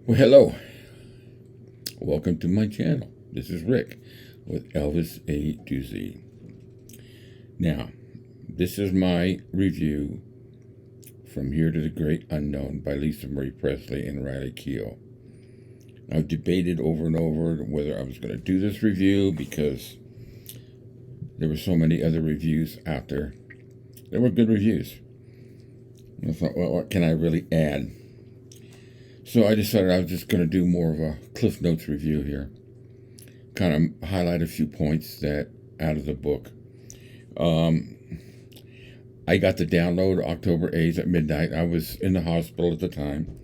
Well, hello. Welcome to my channel. This is Rick with Elvis-A-Z. Now, this is my review from Here to the Great Unknown by Lisa Marie Presley and 𝐫𝐞𝐬𝐩𝐿. I've debated over and over whether I was going to do this review because there were so many other reviews out there. They were good reviews. And I thought, well, what can I really add? So I decided I was just going to do more of a Cliff Notes review here. Kind of highlight a few points that out of the book. I got the download October 8th at midnight. I was in the hospital at the time.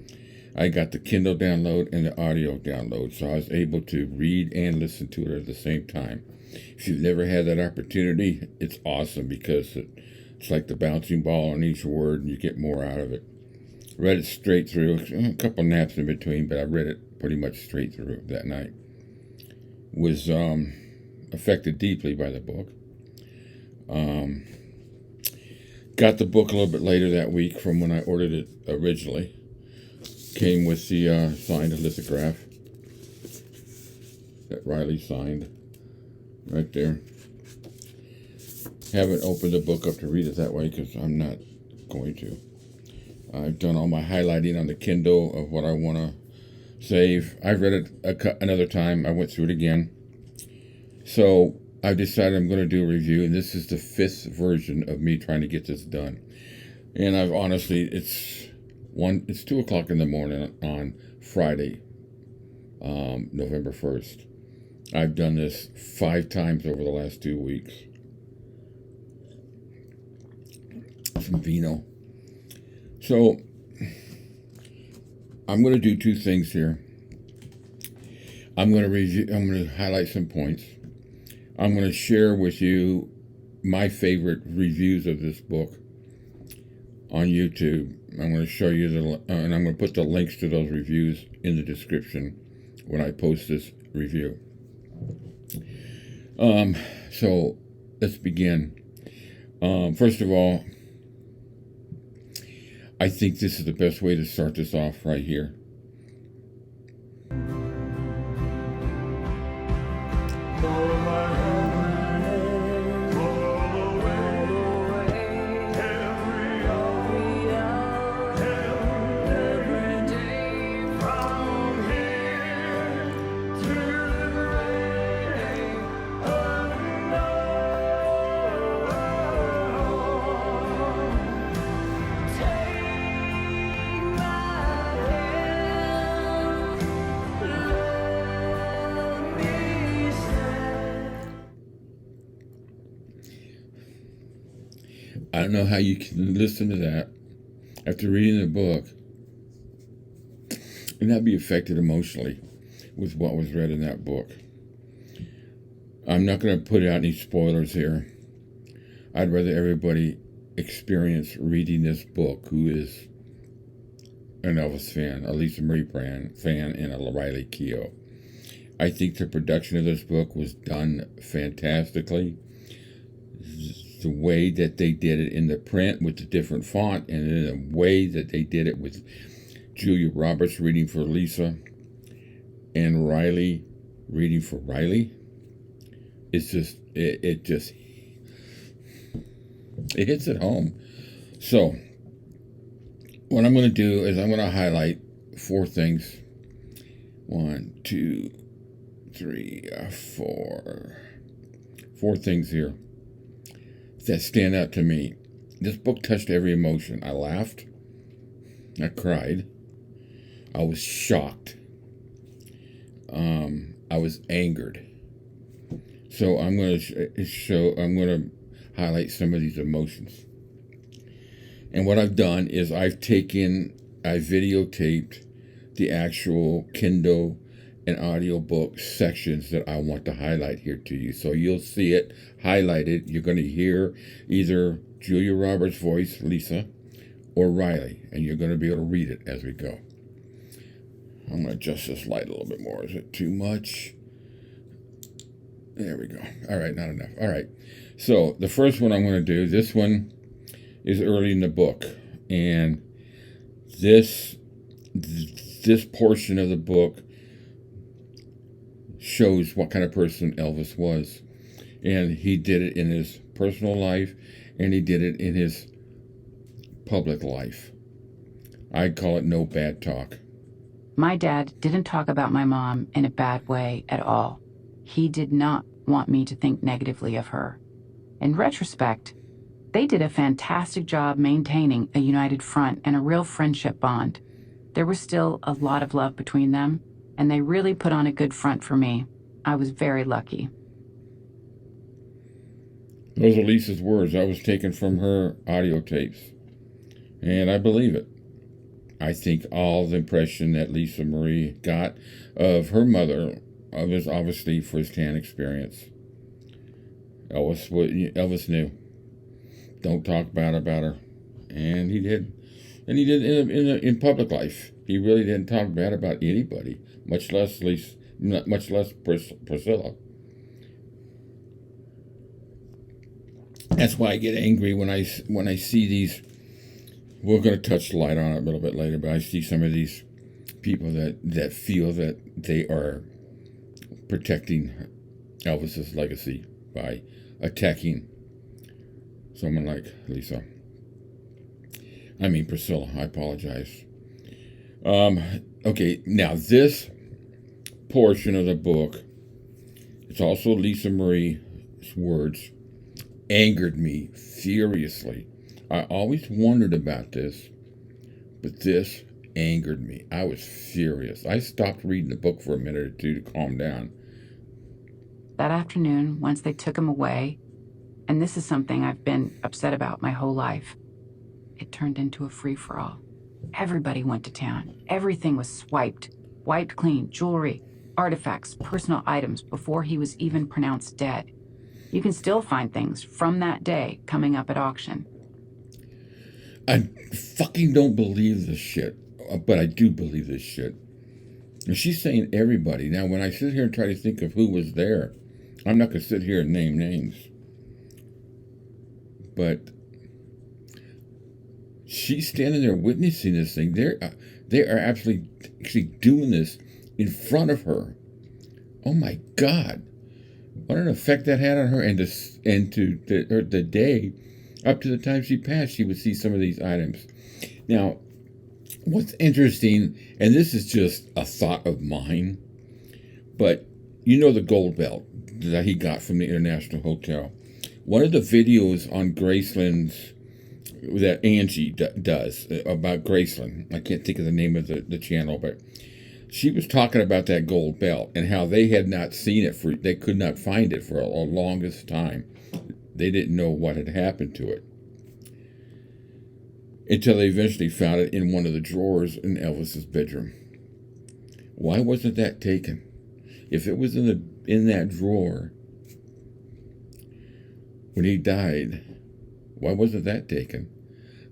I got the Kindle download and the audio download, so I was able to read and listen to it at the same time. If you've never had that opportunity, it's awesome because it's like the bouncing ball on each word and you get more out of it. Read it straight through, a couple naps in between, but I read it pretty much straight through that night. Was affected deeply by the book. Got the book a little bit later that week from when I ordered it originally. Came with the signed lithograph that Riley signed right there. Haven't opened the book up to read it that way because I'm not going to. I've done all my highlighting on the Kindle of what I want to save. I've read it another time. I went through it again. So I've decided I'm going to do a review, and this is the 5th version of me trying to get this done. And I've honestly, it's 2 o'clock in the morning on Friday, November 1st. I've done this 5 times over the last 2 weeks. Some vino. So, I'm going to do 2 things here. I'm going to highlight some points. I'm going to share with you my favorite reviews of this book on YouTube. I'm going to show you and I'm going to put the links to those reviews in the description when I post this review. So, let's begin. First of all, I think this is the best way to start this off right here. I don't know how you can listen to that after reading the book and not be affected emotionally with what was read in that book. I'm not going to put out any spoilers here. I'd rather everybody experience reading this book who is an Elvis fan, a Lisa Marie fan, and a 𝐫𝐞𝐬𝐻𝐿. I think the production of this book was done fantastically. The way that they did it in the print with the different font, and in the way that they did it with Julia Roberts reading for Lisa and Riley reading for Riley, it's just it hits it home. So what I'm going to do is I'm going to highlight 4 things. 1, 2, 3, 4 things here that stand out to me. This book touched every emotion. I laughed. I cried. I was shocked. I was angered. So I'm going to highlight some of these emotions. And what I've done is I videotaped the actual Kindle and audiobook sections that I want to highlight here to you. So you'll see it highlighted. You're going to hear either Julia Roberts' voice, Lisa, or Riley, and you're going to be able to read it as we go. I'm going to adjust this light a little bit more. Is it too much? There we go. All right, not enough. All right. So the first one I'm going to do, this one is early in the book, and this portion of the book shows what kind of person Elvis was. And he did it in his personal life, and he did it in his public life. I call it no bad talk. My dad didn't talk about my mom in a bad way at all. He did not want me to think negatively of her. In retrospect, they did a fantastic job maintaining a united front and a real friendship bond. There was still a lot of love between them, and they really put on a good front for me. I was very lucky. Those are Lisa's words. That was taken from her audio tapes. And I believe it. I think all the impression that Lisa Marie got of her mother was obviously firsthand experience. Elvis knew. Don't talk bad about her. And he did. And he did in public life. He really didn't talk bad about anybody, much less Priscilla. That's why I get angry when I see these. We're going to touch the light on it a little bit later, but I see some of these people that feel that they are protecting Elvis's legacy by attacking someone like Lisa. I mean Priscilla. I apologize. Okay, now this portion of the book, it's also Lisa Marie's words, angered me furiously. I always wondered about this, but this angered me. I was furious. I stopped reading the book for a minute or two to calm down. That afternoon, once they took him away, and this is something I've been upset about my whole life, it turned into a free-for-all. Everybody went to town. Everything was wiped clean, jewelry, artifacts, personal items, before he was even pronounced dead. You can still find things from that day coming up at auction. I fucking don't believe this shit, but I do believe this shit. And she's saying everybody. Now, when I sit here and try to think of who was there, I'm not going to sit here and name names. But she's standing there witnessing this thing. They are actually doing this in front of her. Oh my God. What an effect that had on her, and to the day up to the time she passed, she would see some of these items. Now, what's interesting, and this is just a thought of mine, but you know the gold belt that he got from the International Hotel. One of the videos on Graceland's that Angie does about Graceland, I can't think of the name of the channel, but she was talking about that gold belt and how they had not seen it they could not find it for a longest time. They didn't know what had happened to it until they eventually found it in one of the drawers in Elvis's bedroom. Why wasn't that taken? If it was in that drawer when he died, why wasn't that taken?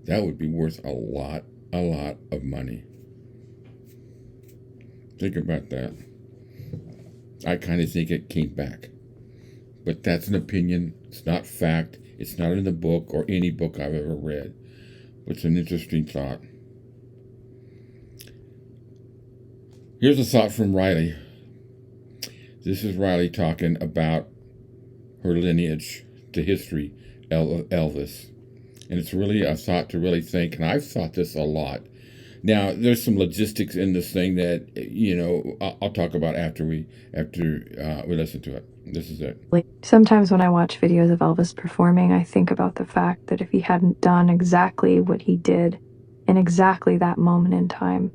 That would be worth a lot of money. Think about that. I kind of think it came back. But that's an opinion. It's not fact. It's not in the book or any book I've ever read. But it's an interesting thought. Here's a thought from Riley. This is Riley talking about her lineage, the history of Elvis. And it's really a thought to really think. And I've thought this a lot. Now, there's some logistics in this thing that, I'll talk about after we listen to it. This is it. Sometimes when I watch videos of Elvis performing, I think about the fact that if he hadn't done exactly what he did in exactly that moment in time,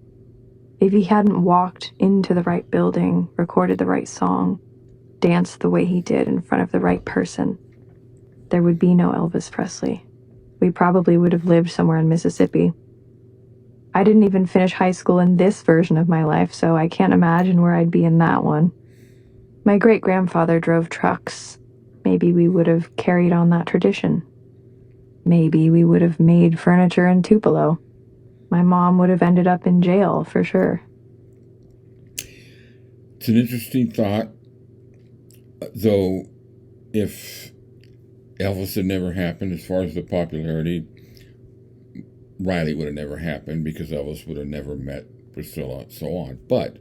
if he hadn't walked into the right building, recorded the right song, danced the way he did in front of the right person, there would be no Elvis Presley. We probably would have lived somewhere in Mississippi. I didn't even finish high school in this version of my life, so I can't imagine where I'd be in that one. My great-grandfather drove trucks. Maybe we would have carried on that tradition. Maybe we would have made furniture in Tupelo. My mom would have ended up in jail, for sure. It's an interesting thought, though, if Elvis had never happened, as far as the popularity, Riley would have never happened because Elvis would have never met Priscilla, so on. But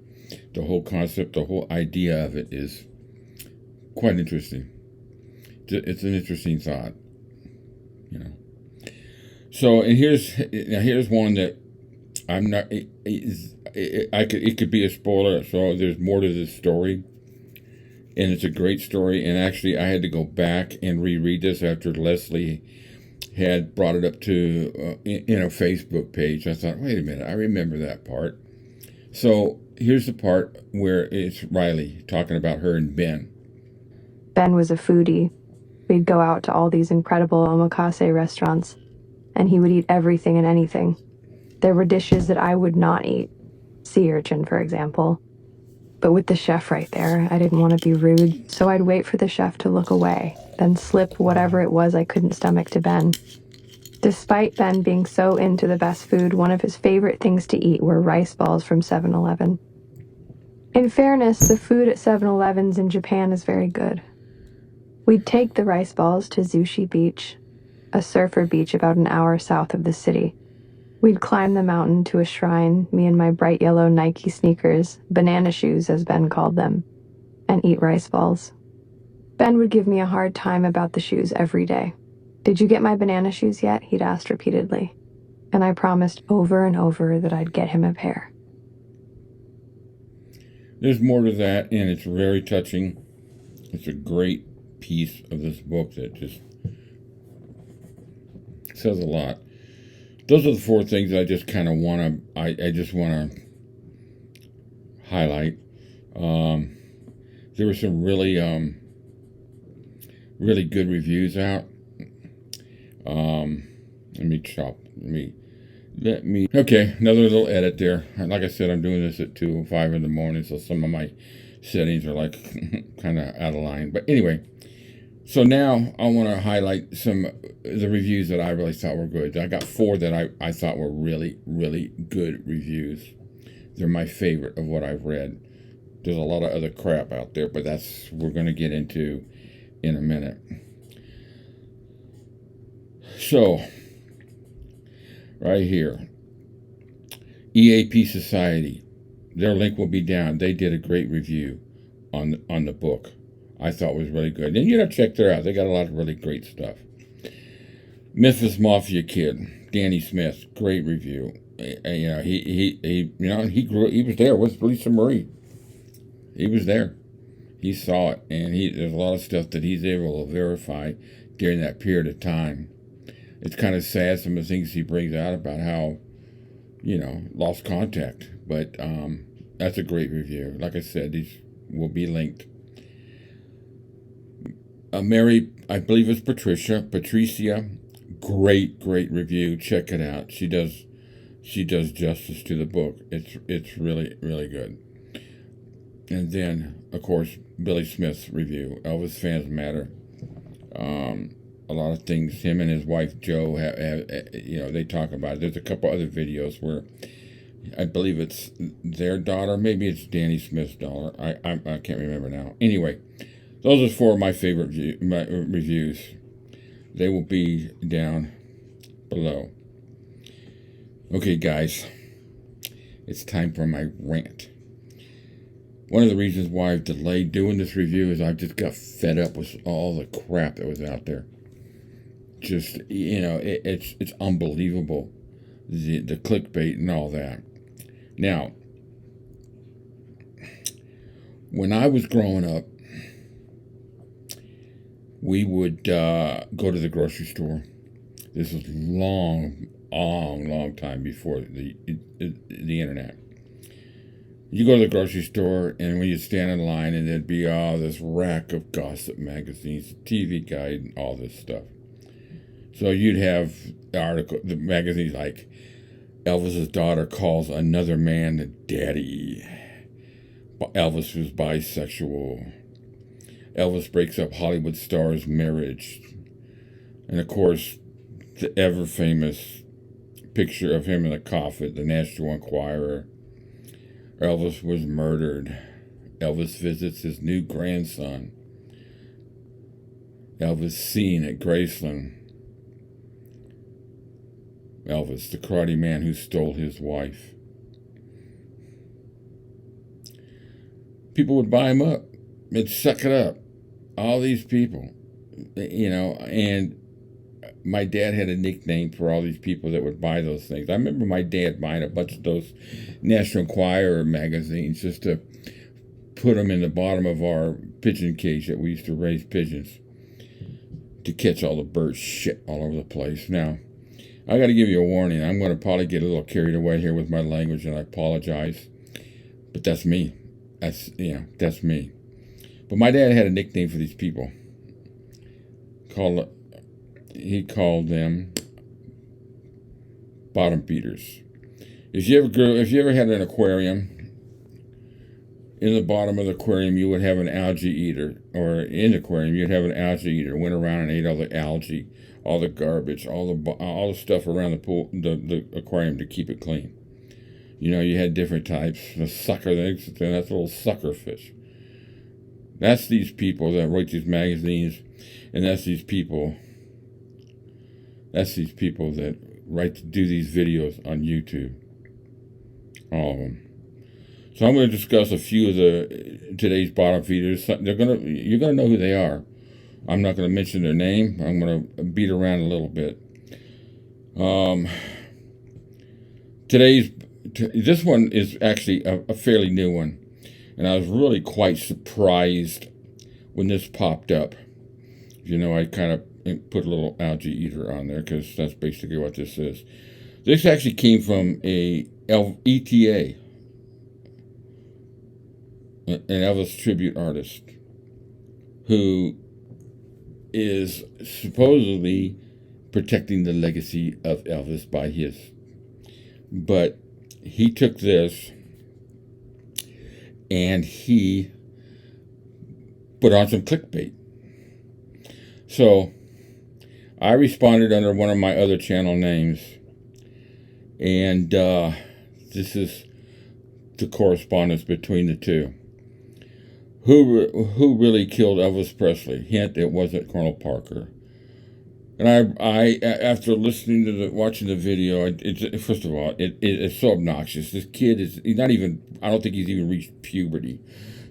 the whole concept, the whole idea of it is quite interesting. It's an interesting thought, you know. So, and here's one that I'm not. It could be a spoiler. So there's more to this story, and it's a great story. And actually, I had to go back and reread this after Lesley had brought it up to in a Facebook page. I thought, wait a minute, I remember that part. So here's the part where it's Riley talking about her and Ben. Ben was a foodie. We'd go out to all these incredible omakase restaurants, and he would eat everything and anything. There were dishes that I would not eat. Sea urchin, for example. But with the chef right there, I didn't want to be rude, so I'd wait for the chef to look away, then slip whatever it was I couldn't stomach to Ben. Despite Ben being so into the best food, one of his favorite things to eat were rice balls from 7-Eleven. In fairness, the food at 7-Elevens in Japan is very good. We'd take the rice balls to Zushi Beach, a surfer beach about an hour south of the city. We'd climb the mountain to a shrine, me and my bright yellow Nike sneakers, banana shoes as Ben called them, and eat rice balls. Ben would give me a hard time about the shoes every day. "Did you get my banana shoes yet?" he'd asked repeatedly. And I promised over and over that I'd get him a pair. There's more to that, and it's very touching. It's a great piece of this book that just says a lot. Those are the four things I just kind of want to, I just want to highlight. There were some really good reviews out. Okay, another little edit there. Like I said, I'm doing this at 2:05 in the morning, so some of my settings are like kind of out of line. But anyway, so now I want to highlight some of the reviews that I really thought were good. I got 4 that I thought were really, really good reviews. They're my favorite of what I've read. There's a lot of other crap out there, but that's we're going to get into in a minute. So, right here, EAP Society, their link will be down. They did a great review on the book. I thought was really good. And you know, check their out. They got a lot of really great stuff. Memphis Mafia Kid, Danny Smith, great review. You know, he was there with Lisa Marie. He was there. He saw it, and there's a lot of stuff that he's able to verify during that period of time. It's kind of sad, some of the things he brings out about how, you know, lost contact. But that's a great review. Like I said, these will be linked. Mary, I believe it's Patricia, great review. Check it out. She does justice to the book. It's really, really good. And then, of course, Billy Smith's review, Elvis Fans Matter. A lot of things him and his wife Jo have you know, they talk about it. There's a couple other videos where I believe it's their daughter, maybe it's Danny Smith's daughter. I can't remember now. Anyway, those are 4 of my favorite reviews. They will be down below. Okay, guys, it's time for my rant. One of the reasons why I've delayed doing this review is I just got fed up with all the crap that was out there. Just, you know, it's unbelievable, the clickbait and all that. Now, when I was growing up, we would go to the grocery store. This was long time before the internet. You go to the grocery store, and when you stand in line, and there'd be all this rack of gossip magazines, TV Guide, and all this stuff. So you'd have the magazines like Elvis's daughter calls another man daddy. Elvis was bisexual. Elvis breaks up Hollywood star's marriage. And of course, the ever famous picture of him in a coffin, the National Enquirer. Elvis was murdered. Elvis visits his new grandson. Elvis seen at Graceland. Elvis, the karate man who stole his wife. people would buy them up and suck it up. All these people, you know, and my dad had a nickname for all these people that would buy those things. I remember my dad buying a bunch of those National Enquirer magazines just to put them in the bottom of our pigeon cage that we used to raise pigeons to catch all the bird shit all over the place. Now, I got to give you a warning. I'm going to probably get a little carried away here with my language, and I apologize. But that's me. That's me. But my dad had a nickname for these people. He called them bottom feeders. If you ever had an aquarium, in the bottom of the aquarium you would have an algae eater, or in the aquarium you'd have an algae eater. Went around and ate all the algae, all the garbage, all the stuff around the pool, the aquarium to keep it clean. You know, you had different types. The sucker, that's a little sucker fish. That's these people that write these magazines, and that's these people that do these videos on YouTube. All of them. So I'm going to discuss a few of today's bottom feeders. You're gonna know who they are. I'm not going to mention their name. I'm going to beat around a little bit. This one is actually a fairly new one, and I was really quite surprised when this popped up. You know, I kind of put a little algae eater on there because that's basically what this is. This actually came from a ETA, an Elvis tribute artist, who is supposedly protecting the legacy of Elvis by his. But he took this and he put on some clickbait. So I responded under one of my other channel names, and this is the correspondence between the two. Who really killed Elvis Presley? Hint: it wasn't Colonel Parker. And I after listening to watching the video, first of all, it's so obnoxious. This kid he's not even. I don't think he's even reached puberty.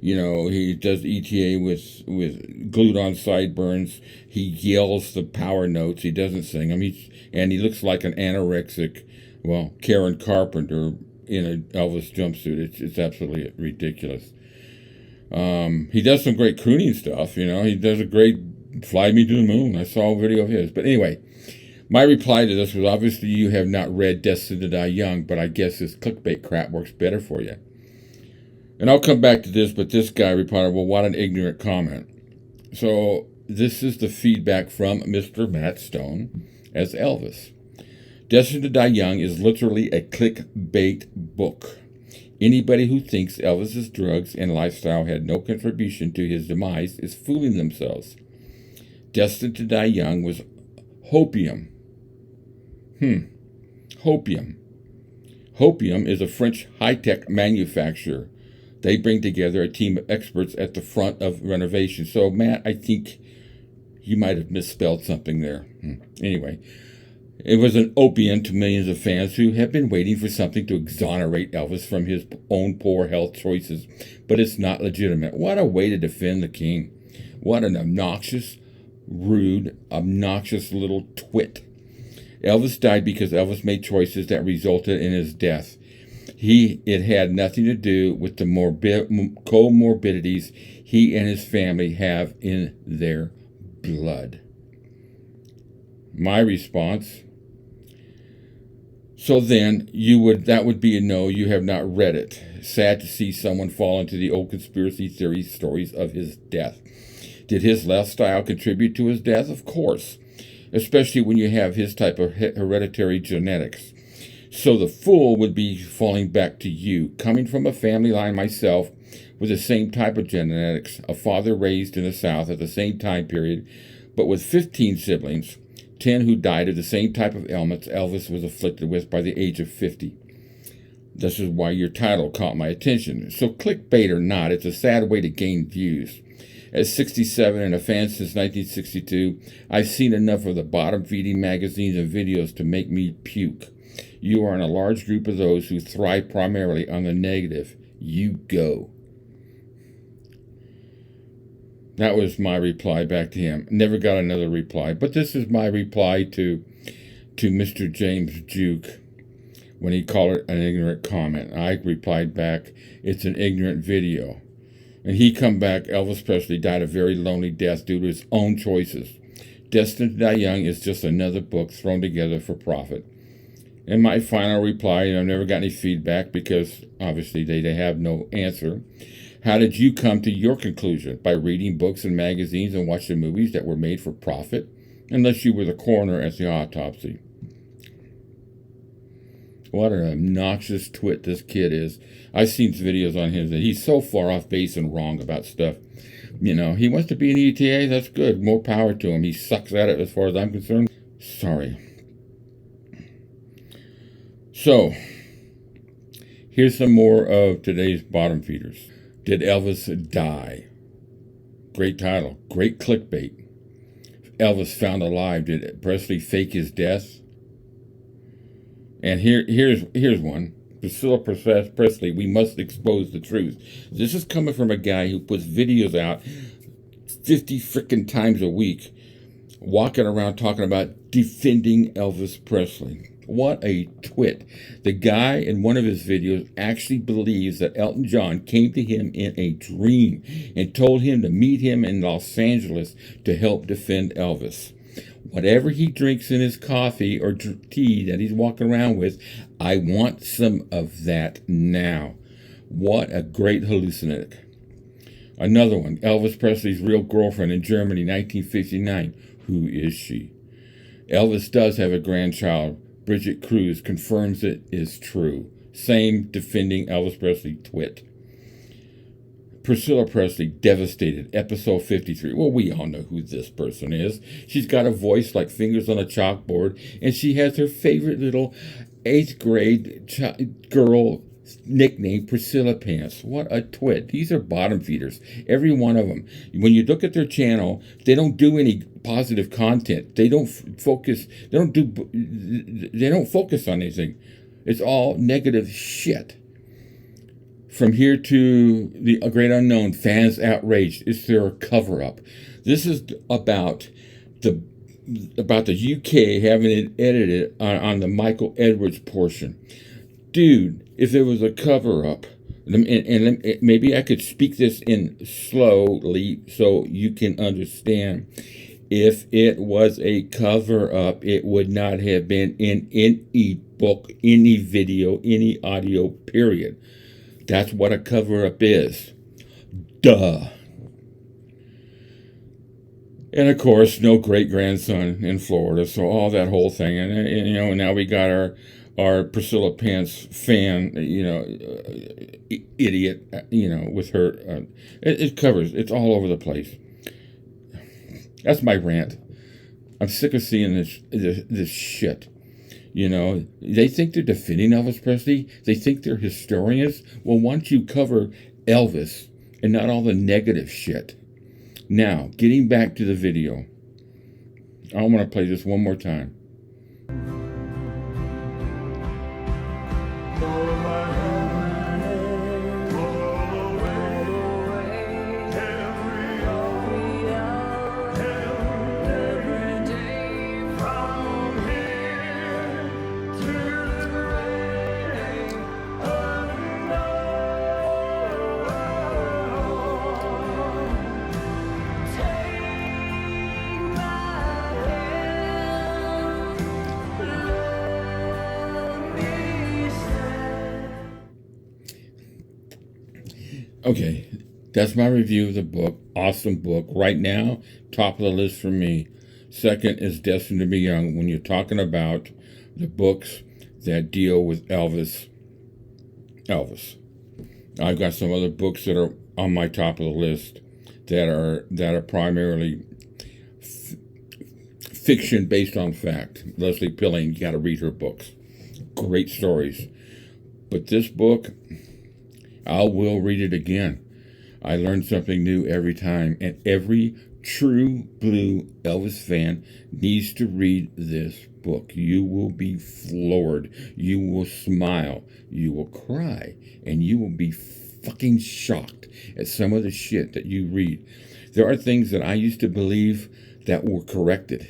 You know, he does ETA with glued on sideburns. He yells the power notes. He doesn't sing them. He looks like an anorexic, Karen Carpenter in an Elvis jumpsuit. It's absolutely ridiculous. He does some great crooning stuff. You know, he does a great "Fly Me to the Moon." I saw a video of his. But anyway, my reply to this was, obviously you have not read Destined to Die Young, but I guess this clickbait crap works better for you. And I'll come back to this, but this guy replied, well, what an ignorant comment. So this is the feedback from Mr. Matt Stone as Elvis. Destined to Die Young is literally a clickbait book. Anybody who thinks Elvis's drugs and lifestyle had no contribution to his demise is fooling themselves. Destined to Die Young was hopium. Hopium. Hopium is a French high-tech manufacturer. They bring together a team of experts at the front of renovation. So, Matt, I think you might have misspelled something there. Anyway, it was an opium to millions of fans who have been waiting for something to exonerate Elvis from his own poor health choices. But it's not legitimate. What a way to defend the king. What an obnoxious, rude, obnoxious little twit. Elvis died because Elvis made choices that resulted in his death. It had nothing to do with the comorbidities he and his family have in their blood. My response: so then that would be a no, you have not read it. Sad to see someone fall into the old conspiracy theory stories of his death. Did his lifestyle contribute to his death? Of course, especially when you have his type of hereditary genetics. So the fool would be falling back to you. Coming from a family line myself with the same type of genetics, a father raised in the South at the same time period, but with 15 siblings, 10 who died of the same type of ailments Elvis was afflicted with by the age of 50. This is why your title caught my attention. So clickbait or not, it's a sad way to gain views. At 67 and a fan since 1962, I've seen enough of the bottom-feeding magazines and videos to make me puke. You are in a large group of those who thrive primarily on the negative. You go. That was my reply back to him. Never got another reply. But this is my reply to Mr. James Juke when he called it an ignorant comment. I replied back, it's an ignorant video. And he come back, Elvis Presley died a very lonely death due to his own choices. Destined to Die Young is just another book thrown together for profit. And my final reply, and I've never got any feedback because obviously they have no answer. How did you come to your conclusion? By reading books and magazines and watching movies that were made for profit? Unless you were the coroner at the autopsy. What an obnoxious twit this kid is. I've seen videos on him that he's so far off base and wrong about stuff. You know, he wants to be an ETA, that's good. More power to him. He sucks at it as far as I'm concerned. Sorry. So, here's some more of today's bottom feeders. Did Elvis die? Great title. Great clickbait. Elvis found alive. Did Presley fake his death? And here's one. Priscilla Presley, we must expose the truth. This is coming from a guy who puts videos out 50 frickin' times a week, walking around talking about defending Elvis Presley. What a twit. The guy in one of his videos actually believes that Elton John came to him in a dream and told him to meet him in Los Angeles to help defend Elvis. Whatever he drinks in his coffee or tea that he's walking around with, I want some of that now. What a great hallucinant. Another one, Elvis Presley's real girlfriend in Germany, 1959. Who is she? Elvis does have a grandchild. Bridget Cruz confirms it is true. Same defending Elvis Presley twit. Priscilla Presley, devastated, episode 53. Well, we all know who this person is. She's got a voice like fingers on a chalkboard, and she has her favorite little 8th grade girl nicknamed Priscilla Pants. What a twit. These are bottom feeders, every one of them. When you look at their channel, they don't do any positive content. They don't focus. They don't focus on anything. It's all negative shit. From Here to the Great Unknown, fans outraged. Is there a cover-up? This is about the UK having it edited on the Michael Edwards portion. Dude, if there was a cover-up, and maybe I could speak this in slowly so you can understand. If it was a cover-up, it would not have been in any book, any video, any audio, period. That's what a cover-up is. Duh. And of course, no great-grandson in Florida, so all that whole thing. And you know, now we got our Priscilla Pants fan, idiot, with her. It covers. It's all over the place. That's my rant. I'm sick of seeing this shit. You know, they think they're defending Elvis Presley. They think they're historians. Well, why don't you cover Elvis and not all the negative shit? Now, getting back to the video. I want to play this one more time. Okay, that's my review of the book. Awesome book. Right now, top of the list for me. Second is Destined to Be Young. When you're talking about the books that deal with Elvis. I've got some other books that are on my top of the list that are primarily fiction based on fact. Lesley Pilling, you got to read her books. Great stories. But this book, I will read it again. I learn something new every time, and every true blue Elvis fan needs to read this book. You will be floored. You will smile. You will cry, and you will be fucking shocked at some of the shit that you read. There are things that I used to believe that were corrected.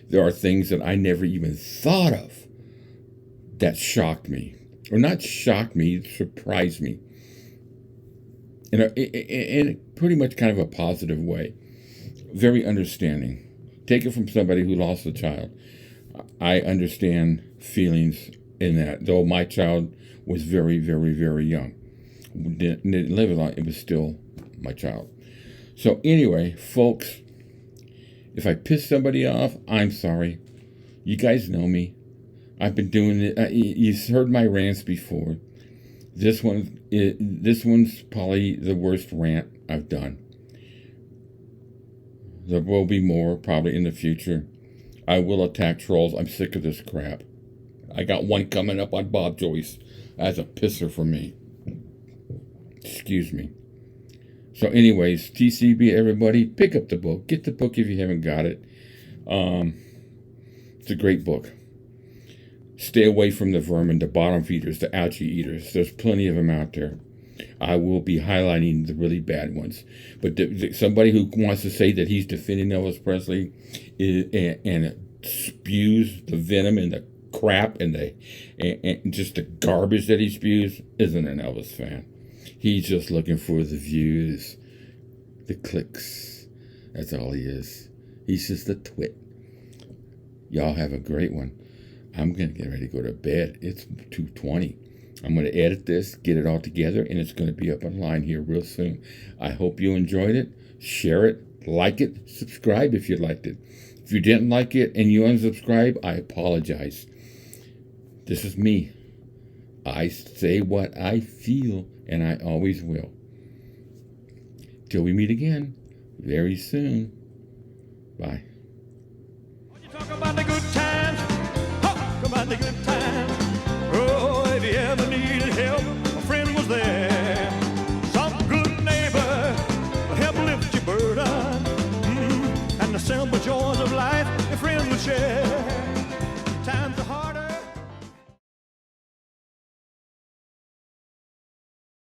There are things that I never even thought of that shocked me. Or not shocked me, surprised me. In pretty much kind of a positive way. Very understanding. Take it from somebody who lost a child. I understand feelings in that. Though my child was very, very, very young. Didn't live a lot, it was still my child. So anyway, folks, if I piss somebody off, I'm sorry. You guys know me. I've been doing it. You've heard my rants before. This one's probably the worst rant I've done. There will be more probably in the future. I will attack trolls. I'm sick of this crap. I got one coming up on Bob Joyce. That's a pisser for me. Excuse me. So anyways, TCB, everybody, pick up the book. Get the book if you haven't got it. It's a great book. Stay away from the vermin, the bottom feeders, the algae eaters. There's plenty of them out there. I will be highlighting the really bad ones. But somebody who wants to say that he's defending Elvis Presley and spews the venom and the crap and just the garbage that he spews isn't an Elvis fan. He's just looking for the views, the clicks. That's all he is. He's just a twit. Y'all have a great one. I'm going to get ready to go to bed. It's 2:20. I'm going to edit this, get it all together, and it's going to be up online here real soon. I hope you enjoyed it. Share it, like it, subscribe if you liked it. If you didn't like it and you unsubscribe, I apologize. This is me. I say what I feel, and I always will. Till we meet again very soon. Bye. When you talk about the good times, talk about the good times. Oh, if you ever needed help, a friend was there. Some good neighbor would help lift your burden. And the simple joys of life, a friend would share.